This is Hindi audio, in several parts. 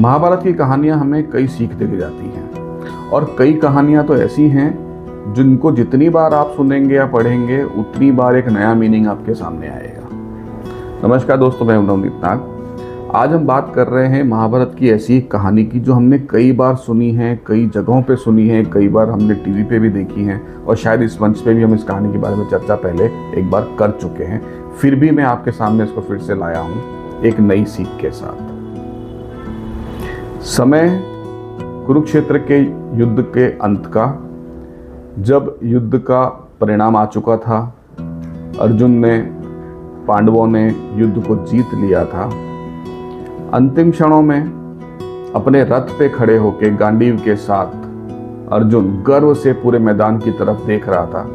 महाभारत की कहानियाँ हमें कई सीख देके जाती हैं और कई कहानियाँ तो ऐसी हैं जिनको जितनी बार आप सुनेंगे या पढ़ेंगे उतनी बार एक नया मीनिंग आपके सामने आएगा। नमस्कार दोस्तों, मैं नवनीत नाग। आज हम बात कर रहे हैं महाभारत की ऐसी कहानी की जो हमने कई बार सुनी है, कई जगहों पे सुनी है, कई बार हमने टीवी पे भी देखी है और शायद इस मंच पे भी हम इस कहानी के बारे में चर्चा पहले एक बार कर चुके हैं। फिर भी मैं आपके सामने इसको फिर से लाया हूँ एक नई सीख के साथ। समय कुरुक्षेत्र के युद्ध के अंत का, जब युद्ध का परिणाम आ चुका था, अर्जुन ने, पांडवों ने युद्ध को जीत लिया था। अंतिम क्षणों में अपने रथ पे खड़े होकर गांडीव के साथ अर्जुन गर्व से पूरे मैदान की तरफ देख रहा था,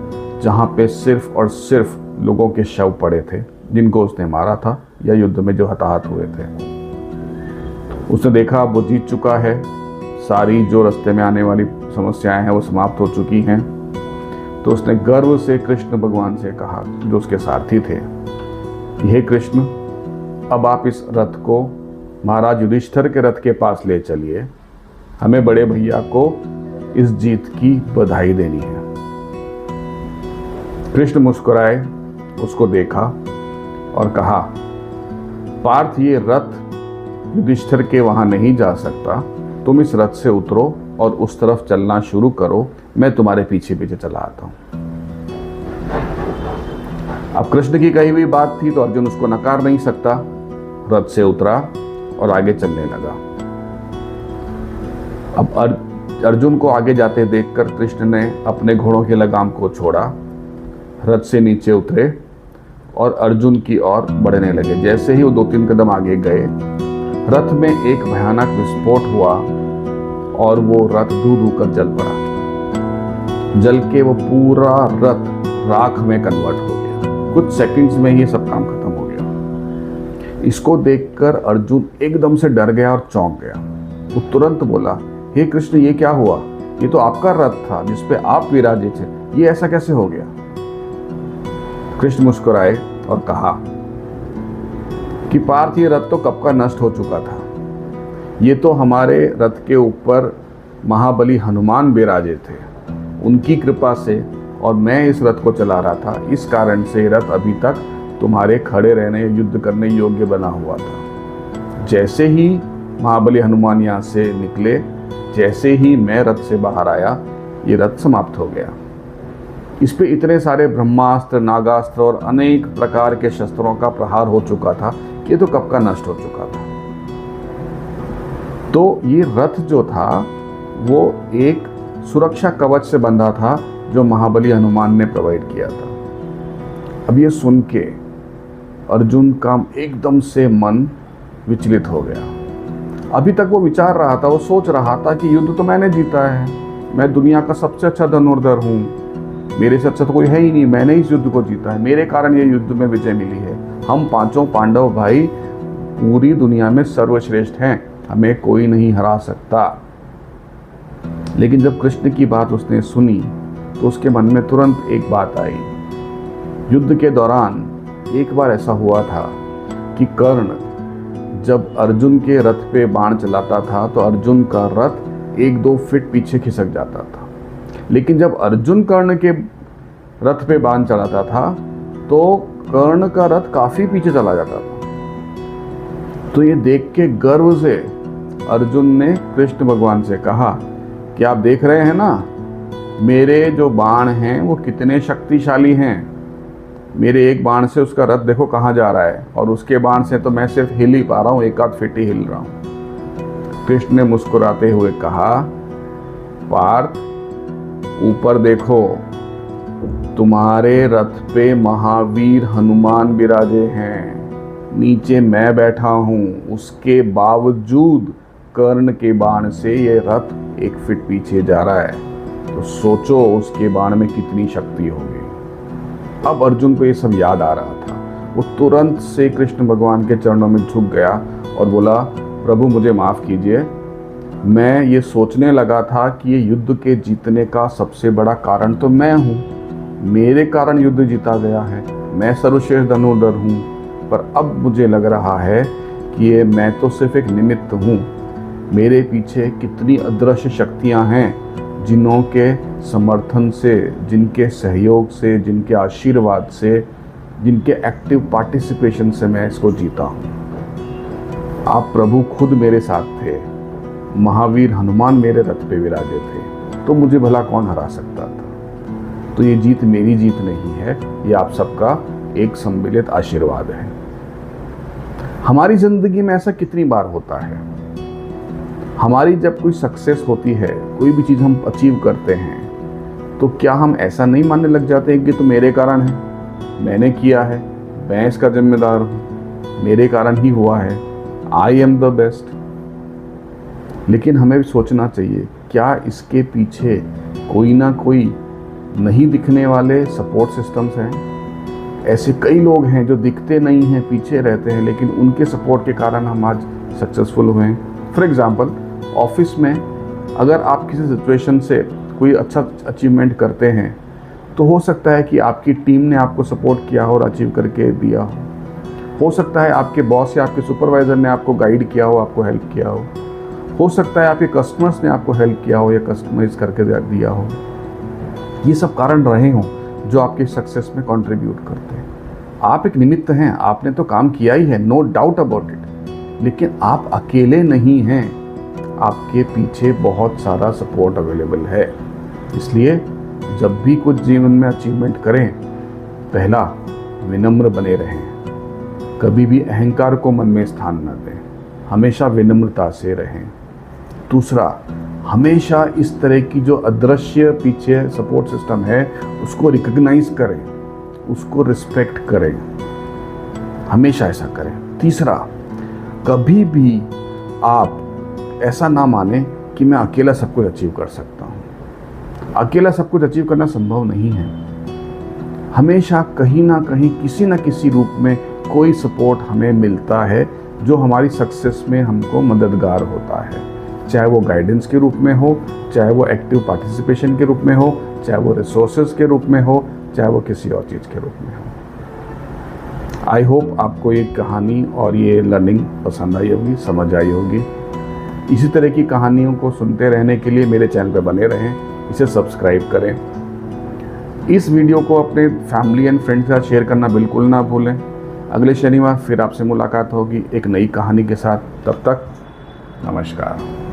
जहां पे सिर्फ और सिर्फ लोगों के शव पड़े थे जिनको उसने मारा था या युद्ध में जो हताहत हुए थे। उसने देखा वो जीत चुका है, सारी जो रास्ते में आने वाली समस्याएं हैं वो समाप्त हो चुकी हैं। तो उसने गर्व से कृष्ण भगवान से कहा, जो उसके सारथी थे, हे कृष्ण, अब आप इस रथ को महाराज युधिष्ठिर के रथ के पास ले चलिए, हमें बड़े भैया को इस जीत की बधाई देनी है। कृष्ण मुस्कुराए, उसको देखा और कहा, पार्थ, ये रथ युधिष्ठिर के वहां नहीं जा सकता, तुम इस रथ से उतरो और उस तरफ चलना शुरू करो, मैं तुम्हारे पीछे पीछे चला आता हूं। अब कृष्ण की कही हुई बात थी तो अर्जुन उसको नकार नहीं सकता। रथ से उतरा और आगे चलने लगा। अब अर्जुन को आगे जाते देखकर कृष्ण ने अपने घोड़ों की लगाम को छोड़ा, रथ से नीचे उतरे और अर्जुन की ओर बढ़ने लगे। जैसे ही वो 2-3 कदम आगे गए, रथ में एक भयानक विस्फोट हुआ और वो रथ धू धू कर जल पड़ा। जल के वो पूरा रथ राख में कन्वर्ट हो गया। कुछ सेकंड्स में ही सब काम खत्म हो गया। इसको देखकर अर्जुन एकदम से डर गया और चौंक गया। वो तुरंत बोला, हे कृष्ण, ये क्या हुआ? ये तो आपका रथ था जिसपे आप विराजे थे, ये ऐसा कैसे हो गया? कृष्ण मुस्कुराए और कहा कि पार्थ, ये रथ तो कब का नष्ट हो चुका था। ये तो हमारे रथ के ऊपर महाबली हनुमान विराजे थे, उनकी कृपा से, और मैं इस रथ को चला रहा था, इस कारण से रथ अभी तक तुम्हारे खड़े रहने, युद्ध करने योग्य बना हुआ था। जैसे ही महाबली हनुमान यहाँ से निकले, जैसे ही मैं रथ से बाहर आया, ये रथ समाप्त हो गया। इस पे इतने सारे ब्रह्मास्त्र, नागास्त्र और अनेक प्रकार के शस्त्रों का प्रहार हो चुका था कि ये तो कब का नष्ट हो चुका था। तो ये रथ जो था वो एक सुरक्षा कवच से बंधा था जो महाबली हनुमान ने प्रोवाइड किया था। अब ये सुन के अर्जुन का एकदम से मन विचलित हो गया। अभी तक वो विचार रहा था, वो सोच रहा था कि युद्ध तो मैंने जीता है, मैं दुनिया का सबसे अच्छा धनुर्धर हूँ, मेरे से अच्छा तो कोई है ही नहीं, मैंने इस युद्ध को जीता है, मेरे कारण ये युद्ध में विजय मिली है। हम 5 पांडव भाई पूरी दुनिया में सर्वश्रेष्ठ हैं, हमें कोई नहीं हरा सकता। लेकिन जब कृष्ण की बात उसने सुनी तो उसके मन में तुरंत एक बात आई। युद्ध के दौरान एक बार ऐसा हुआ था कि कर्ण जब अर्जुन के रथ पे बाण चलाता था तो अर्जुन का रथ 1-2 फीट पीछे खिसक जाता था, लेकिन जब अर्जुन कर्ण के रथ पे बाण चलाता था तो कर्ण का रथ काफी पीछे चला जाता था। तो ये देख के गर्व से अर्जुन ने कृष्ण भगवान से कहा कि आप देख रहे हैं ना, मेरे जो बाण हैं वो कितने शक्तिशाली हैं। मेरे एक बाण से उसका रथ देखो कहाँ जा रहा है, और उसके बाण से तो मैं सिर्फ हिल ही पा रहा हूँ, 1-8 फीट ही हिल रहा हूँ। कृष्ण ने मुस्कुराते हुए कहा, पार्थ, ऊपर देखो, तुम्हारे रथ पे महावीर हनुमान विराजे हैं, नीचे मैं बैठा हूँ, उसके बावजूद कर्ण के बाण से ये रथ 1 फीट पीछे जा रहा है। तो सोचो उसके बाण में कितनी शक्ति होगी। अब अर्जुन को ये सब याद आ रहा था। वो तुरंत से कृष्ण भगवान के चरणों में झुक गया और बोला, प्रभु मुझे माफ़ कीजिए, मैं ये सोचने लगा था कि ये युद्ध के जीतने का सबसे बड़ा कारण तो मैं हूँ, मेरे कारण युद्ध जीता गया है, मैं सर्वश्रेष्ठ धनुर्धर हूँ, पर अब मुझे लग रहा है कि ये मैं तो सिर्फ एक निमित्त हूँ। मेरे पीछे कितनी अदृश्य शक्तियां हैं जिनों के समर्थन से, जिनके सहयोग से, जिनके आशीर्वाद से, जिनके एक्टिव पार्टिसिपेशन से मैं इसको जीता हूँ। आप प्रभु खुद मेरे साथ थे, महावीर हनुमान मेरे रथ पे विराजे थे, तो मुझे भला कौन हरा सकता था। तो ये जीत मेरी जीत नहीं है, ये आप सबका एक सम्मिलित आशीर्वाद है। हमारी जिंदगी में ऐसा कितनी बार होता है, हमारी जब कोई सक्सेस होती है, कोई भी चीज़ हम अचीव करते हैं, तो क्या हम ऐसा नहीं मानने लग जाते हैं कि तो मेरे कारण है, मैंने किया है, मैं इसका जिम्मेदार हूँ, मेरे कारण ही हुआ है, आई एम द बेस्ट। लेकिन हमें भी सोचना चाहिए, क्या इसके पीछे कोई ना कोई नहीं दिखने वाले सपोर्ट सिस्टम्स हैं। ऐसे कई लोग हैं जो दिखते नहीं हैं, पीछे रहते हैं, लेकिन उनके सपोर्ट के कारण हम आज सक्सेसफुल हुए हैं। फॉर एग्जांपल, ऑफिस में अगर आप किसी सिचुएशन से कोई अच्छा अचीवमेंट करते हैं, तो हो सकता है कि आपकी टीम ने आपको सपोर्ट किया हो और अचीव करके दिया हो सकता है आपके बॉस या आपके सुपरवाइज़र ने आपको गाइड किया हो, आपको हेल्प किया हो सकता है आपके कस्टमर्स ने आपको हेल्प किया हो या कस्टमाइज करके दिया हो। ये सब कारण रहे हों जो आपके सक्सेस में कंट्रीब्यूट करते हैं। आप एक निमित्त हैं, आपने तो काम किया ही है, नो डाउट अबाउट इट, लेकिन आप अकेले नहीं हैं, आपके पीछे बहुत सारा सपोर्ट अवेलेबल है। इसलिए जब भी कुछ जीवन में अचीवमेंट करें, पहला विनम्र बने रहें, कभी भी अहंकार को मन में स्थान न दें, हमेशा विनम्रता से रहें। दूसरा, हमेशा इस तरह की जो अदृश्य पीछे सपोर्ट सिस्टम है उसको रिकग्नाइज करें, उसको रिस्पेक्ट करें, हमेशा ऐसा करें। तीसरा, कभी भी आप ऐसा ना माने कि मैं अकेला सब कुछ अचीव कर सकता हूँ। अकेला सब कुछ अचीव करना संभव नहीं है। हमेशा कहीं ना कहीं, किसी न किसी रूप में कोई सपोर्ट हमें मिलता है जो हमारी सक्सेस में हमको मददगार होता है, चाहे वो गाइडेंस के रूप में हो, चाहे वो एक्टिव पार्टिसिपेशन के रूप में हो, चाहे वो रिसोर्सेज के रूप में हो, चाहे वो किसी और चीज़ के रूप में हो। आई होप आपको ये कहानी और ये लर्निंग पसंद आई होगी, समझ आई होगी। इसी तरह की कहानियों को सुनते रहने के लिए मेरे चैनल पर बने रहें, इसे सब्सक्राइब करें। इस वीडियो को अपने फैमिली एंड फ्रेंड्स के साथ शेयर करना बिल्कुल ना भूलें। अगले शनिवार फिर आपसे मुलाकात होगी एक नई कहानी के साथ। तब तक नमस्कार।